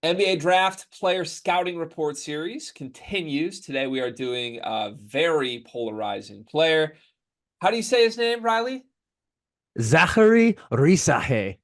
NBA Draft Player Scouting Report Series continues. Today we are doing a very polarizing player. How do you say his name, Riley? Zaccharie Risacher.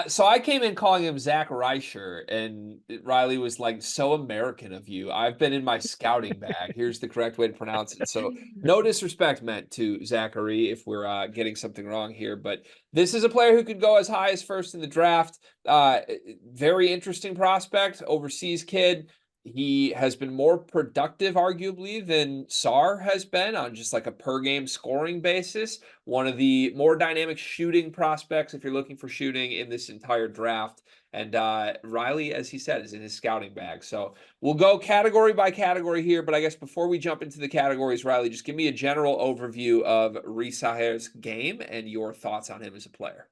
So I came in calling him Zaccharie Risacher, and Riley was like, "So American of you." I've been in my scouting bag. Here's the correct way to pronounce it. So no disrespect meant to Zachary if we're getting something wrong here, but this is a player who could go as high as first in the draft. Very interesting prospect, overseas kid. He has been more productive, arguably, than Sar has been on just like a per game scoring basis. One of the more dynamic shooting prospects, if you're looking for shooting in this entire draft. And Riley, as he said, is in his scouting bag. So we'll go category by category here. But I guess before we jump into the categories, Riley, just give me a general overview of Risacher's game and your thoughts on him as a player.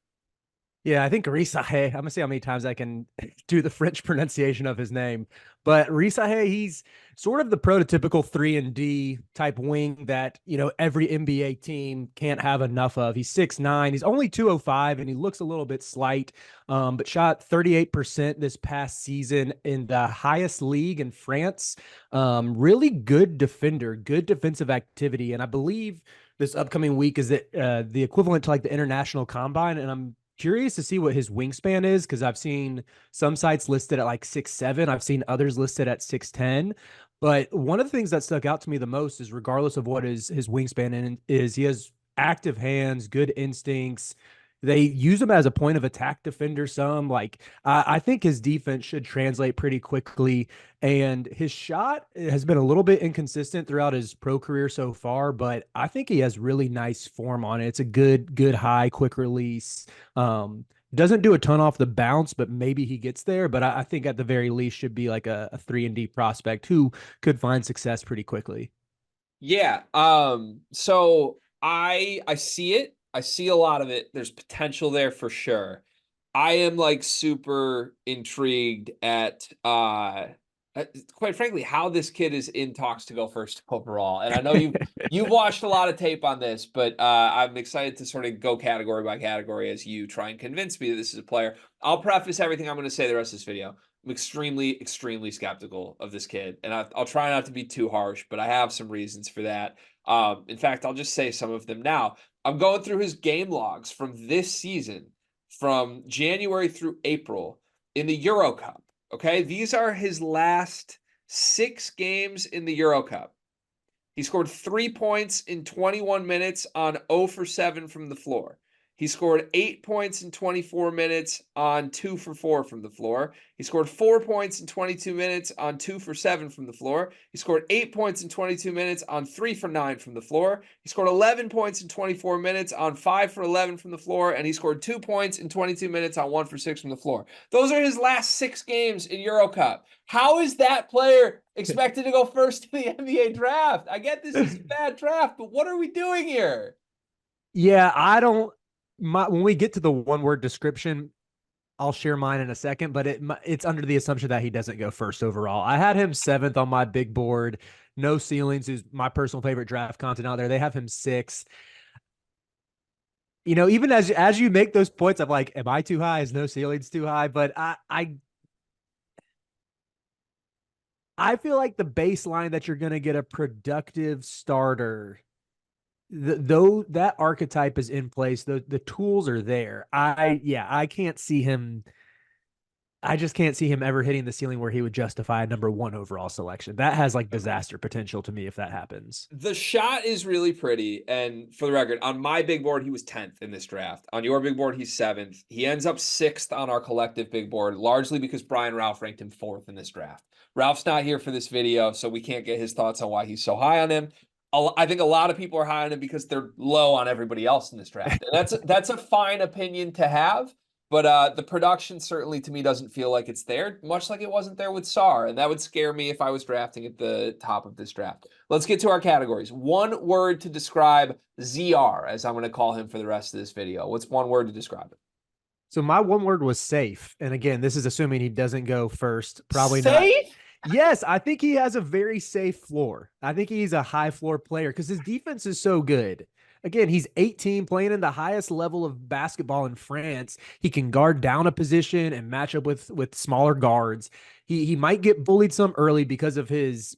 Yeah, I think Risacher. I'm gonna see how many times I can do the French pronunciation of his name. But Risacher, he's sort of the prototypical 3 and D type wing that every NBA team can't have enough of. He's 6'9". He's only 205, and he looks a little bit slight. But shot 38% this past season in the highest league in France. Really good defender, good defensive activity, and I believe this upcoming week is the equivalent to like the international combine, and I'm curious to see what his wingspan is because I've seen some sites listed at like 6'7". I've seen others listed at 6'10". But one of the things that stuck out to me the most is, regardless of what his wingspan is, he has active hands, good instincts. They use him as a point of attack defender. I think his defense should translate pretty quickly. And his shot has been a little bit inconsistent throughout his pro career so far, but I think he has really nice form on it. It's a good high, quick release. Doesn't do a ton off the bounce, but maybe he gets there. But I think at the very least should be like a 3 and D prospect who could find success pretty quickly. Yeah. So I see it. I see a lot of it. There's potential there for sure. I am like super intrigued at quite frankly how this kid is in talks to go first overall. And I know you've watched a lot of tape on this, but I'm excited to sort of go category by category as you try and convince me that this is a player. I'll preface everything I'm going to say the rest of this video. I'm extremely skeptical of this kid, and I'll try not to be too harsh, but I have some reasons for that. In fact, I'll just say some of them now. I'm going through his game logs from this season, from January through April in the Euro Cup. Okay, these are his last 6 games in the Euro Cup. He scored 3 points in 21 minutes on 0 for 7 from the floor. He scored 8 points in 24 minutes on 2 for 4 from the floor. He scored 4 points in 22 minutes on 2 for 7 from the floor. He scored 8 points in 22 minutes on 3 for 9 from the floor. He scored 11 points in 24 minutes on 5 for 11 from the floor. And he scored 2 points in 22 minutes on 1 for 6 from the floor. Those are his last 6 games in Euro Cup. How is that player expected to go first in the NBA draft? I get this is a bad draft, but what are we doing here? Yeah, I don't. When we get to the one word description, I'll share mine in a second, but it's under the assumption that he doesn't go first overall. I had him 7th on my big board. No ceilings, who's my personal favorite draft content out there. They have him 6th. Even as you make those points, I'm like, am I too high? Is no ceilings too high? But I feel like the baseline that you're going to get a productive starter, though that archetype is in place, the tools are there. I can't see him. I just can't see him ever hitting the ceiling where he would justify a number 1 overall selection. That has like Okay. disaster potential to me if that happens. The shot is really pretty. And for the record, on my big board, he was 10th in this draft. On your big board, he's 7th. He ends up 6th on our collective big board, largely because Brian Ralph ranked him 4th in this draft. Ralph's not here for this video, so we can't get his thoughts on why he's so high on him. I think a lot of people are high on him because they're low on everybody else in this draft. And that's a fine opinion to have. But the production certainly to me doesn't feel like it's there, much like it wasn't there with Sar. And that would scare me if I was drafting at the top of this draft. Let's get to our categories. One word to describe ZR, as I'm going to call him for the rest of this video. What's one word to describe it? So my one word was safe. And again, this is assuming he doesn't go first. Probably not. Safe? Yes, I think he has a very safe floor. I think he's a high floor player because his defense is so good. again, he's 18, playing in the highest level of basketball in France. He can guard down a position and match up with smaller guards. He might get bullied some early because of his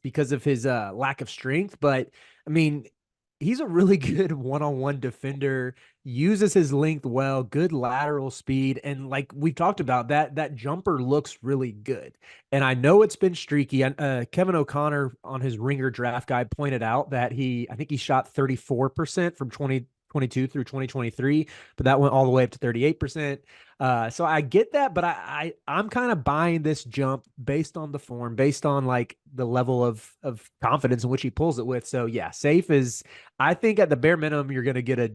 lack of strength, but I mean, he's a really good one-on-one defender, uses his length well, good lateral speed, and like we've talked about, that jumper looks really good. And I know it's been streaky. Kevin O'Connor on his Ringer draft guide pointed out that I think he shot 34% from 2022 through 2023, but that went all the way up to 38%. So I get that, but I'm kind of buying this jump based on the form, based on like the level of confidence in which he pulls it with. So yeah, safe is, I think at the bare minimum you're going to get a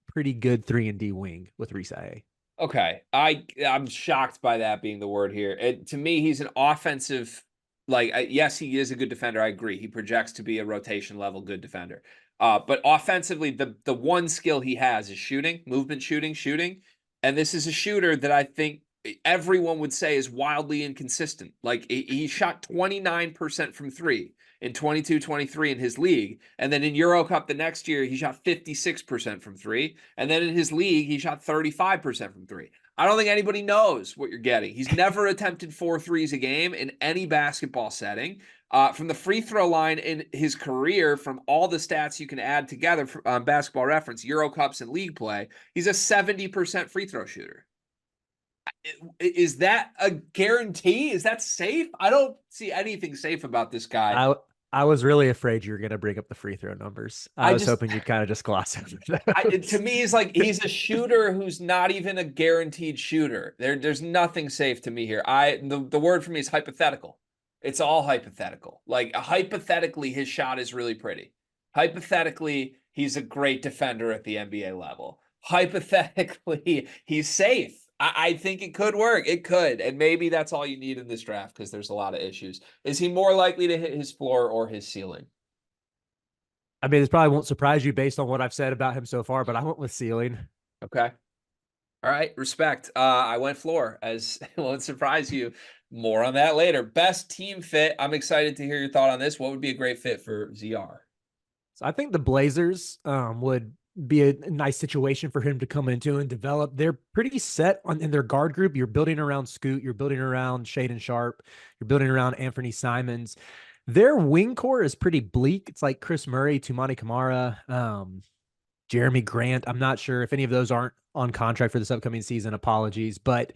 pretty good 3-and-D wing with Risacher. Okay. I'm shocked by that being the word here. To me, he's an offensive, like, yes, he is a good defender. I agree. He projects to be a rotation level good defender. But offensively, the one skill he has is shooting, movement shooting. And this is a shooter that I think everyone would say is wildly inconsistent. Like, he shot 29% from three in 22-23 in his league. And then in Euro Cup the next year, he shot 56% from three. And then in his league, he shot 35% from three. I don't think anybody knows what you're getting. He's never attempted 4 threes a game in any basketball setting. From the free throw line in his career, from all the stats you can add together on Basketball Reference, Euro Cups and league play, he's a 70% free throw shooter. Is that a guarantee? Is that safe? I don't see anything safe about this guy. I was really afraid you were going to bring up the free throw numbers. I I was just hoping you'd kind of just gloss over to those. me, he's like he's a shooter who's not even a guaranteed shooter. There's nothing safe to me here. The word for me is hypothetical. It's all hypothetical. Like, hypothetically, his shot is really pretty. Hypothetically, he's a great defender at the NBA level. Hypothetically, he's safe. I think it could work. It could. And maybe that's all you need in this draft because there's a lot of issues. Is he more likely to hit his floor or his ceiling? I mean, this probably won't surprise you based on what I've said about him so far, but I went with ceiling. Okay. All right. Respect. I went floor, as it won't surprise you. More on that later. Best team fit. I'm excited to hear your thought on this. What would be a great fit for ZR? So I think the Blazers would be a nice situation for him to come into and develop. They're pretty set in their guard group. You're building around Scoot, you're building around Shaden Sharp, you're building around Anthony Simons. Their wing core is pretty bleak. It's like Chris Murray, Tumani Kamara, Jeremy Grant. I'm not sure if any of those aren't on contract for this upcoming season. Apologies, but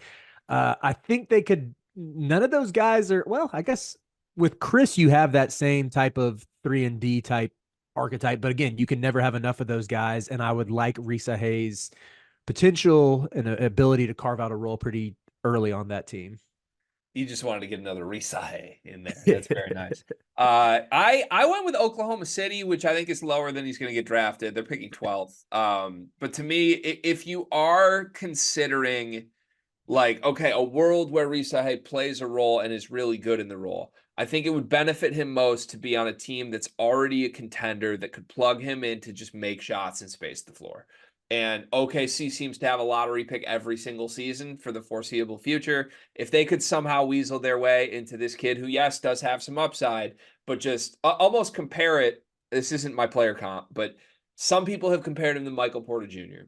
I think they could. None of those guys are. Well, I guess with Chris, you have that same type of 3-and-D type archetype, but again, you can never have enough of those guys. And I would like Risacher's potential and ability to carve out a role pretty early on that team. You just wanted to get another Risache in there. That's very nice. I went with Oklahoma City, which I think is lower than he's going to get drafted. They're picking 12th. But to me, if you are considering, like, okay, a world where Risache plays a role and is really good in the role, I think it would benefit him most to be on a team that's already a contender that could plug him in to just make shots and space the floor. And OKC seems to have a lottery pick every single season for the foreseeable future. If they could somehow weasel their way into this kid who, yes, does have some upside, but just almost compare it. This isn't my player comp, but some people have compared him to Michael Porter Jr.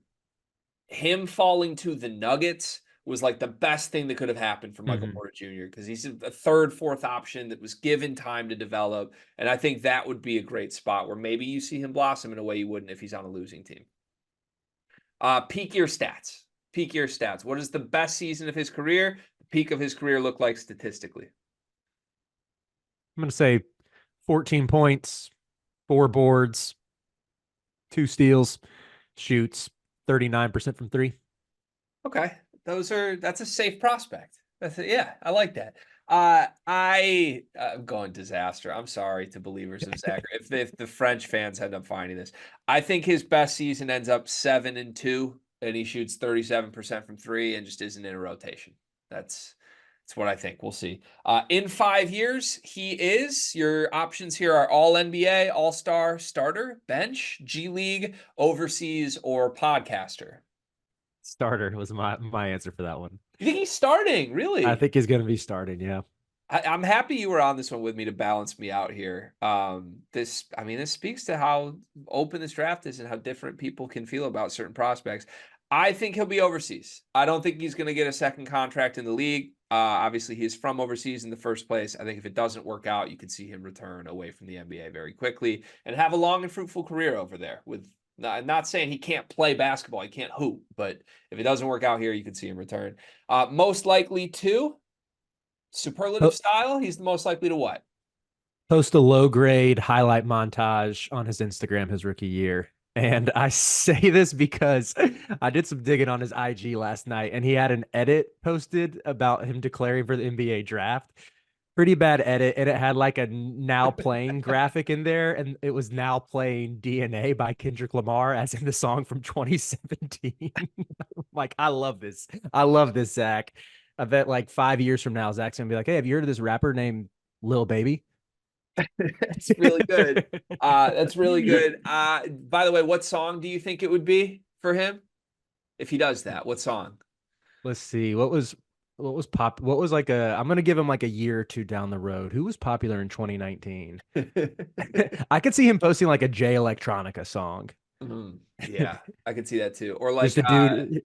Him falling to the Nuggets was like the best thing that could have happened for Michael Porter Jr. because he's a third, fourth option that was given time to develop. And I think that would be a great spot where maybe you see him blossom in a way you wouldn't if he's on a losing team. Peak year stats. Peak year stats. What is the best season of his career? The peak of his career look like statistically? I'm going to say 14 points, 4 boards, 2 steals, shoots 39% from 3. Okay. That's a safe prospect. Yeah, I like that. I'm going disaster. I'm sorry to believers of Zaccharie. If the French fans end up finding this, I think his best season ends up 7-2, and he shoots 37% from 3 and just isn't in a rotation. That's what I think. We'll see. In 5 years, your options here are all NBA, all-star, starter, bench, G League, overseas, or podcaster. Starter was my answer for that one. You think he's starting? I Really? think he's going to be starting. Yeah. I'm happy you were on this one with me to balance me out here. I mean, this speaks to how open this draft is and how different people can feel about certain prospects. I think he'll be overseas. I don't think he's going to get a second contract in the league. Obviously, he is from overseas in the first place. I think if it doesn't work out, you can see him return away from the NBA very quickly and have a long and fruitful career over there. With not saying he can't play basketball, he can't hoop, but if it doesn't work out here, you can see him return. Most likely to. Superlative Po- style, he's the most likely to what? Post a low grade highlight montage on his Instagram his rookie year. And I say this because I did some digging on his IG last night and he had an edit posted about him declaring for the NBA draft. Pretty bad edit. And it had like a now playing graphic in there. And it was now playing DNA by Kendrick Lamar, as in the song from 2017. Like, I love this. I love this, Zach. I bet like 5 years from now, Zach's going to be like, hey, have you heard of this rapper named Lil Baby? That's really good. That's really good. By the way, what song do you think it would be for him if he does that? What song? Let's see. What was like a I'm gonna give him like a year or two down the road. Who was popular in 2019? I could see him posting like a J Electronica song. Yeah, I could see that too. Or Just like a dude.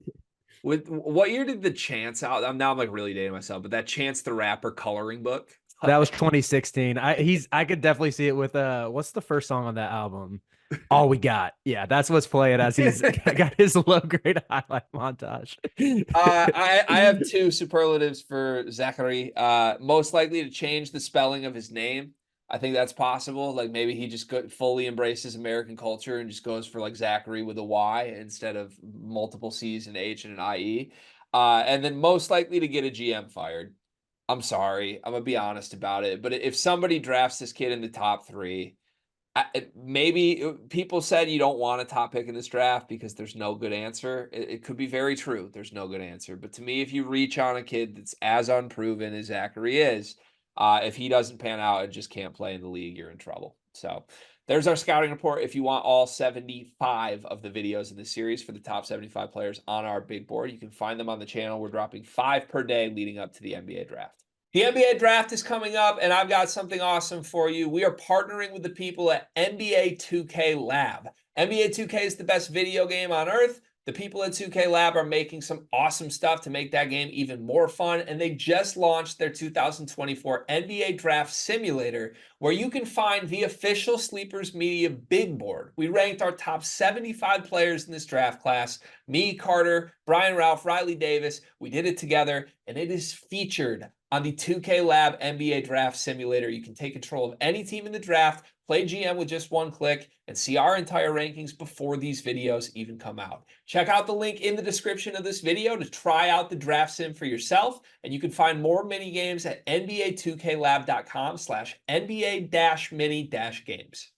with what year did the Chance out? I'm like really dating myself, but that Chance the Rapper coloring book. That was 2016. I could definitely see it with what's the first song on that album? All We Got. Yeah, that's what's playing as he's got his low grade highlight montage. I have two superlatives for Zaccharie. Most likely to change the spelling of his name. I think that's possible. Like maybe he just fully embraces American culture and just goes for like Zachary with a Y instead of multiple C's and H and an IE. And then most likely to get a GM fired. I'm sorry. I'm gonna be honest about it. But if somebody drafts this kid in the top three, maybe people said you don't want a top pick in this draft because there's no good answer. It could be very true. There's no good answer. But to me, if you reach on a kid that's as unproven as Zachary is, if he doesn't pan out and just can't play in the league, you're in trouble. So there's our scouting report. If you want all 75 of the videos in the series for the top 75 players on our big board, you can find them on the channel. We're dropping 5 per day leading up to the NBA draft. The NBA draft is coming up, and I've got something awesome for you. We are partnering with the people at NBA 2K Lab. NBA 2K is the best video game on earth. The people at 2K Lab are making some awesome stuff to make that game even more fun, and they just launched their 2024 NBA Draft Simulator, where you can find the official Sleepers Media big board. We ranked our top 75 players in this draft class. Me, Carter, Brian Ralph, Riley Davis. We did it together, and it is featured on the 2K Lab NBA Draft Simulator. You can take control of any team in the draft, play GM with just one click, and see our entire rankings before these videos even come out. Check out the link in the description of this video to try out the draft sim for yourself, and you can find more mini games at nba2klab.com/NBA-mini-games.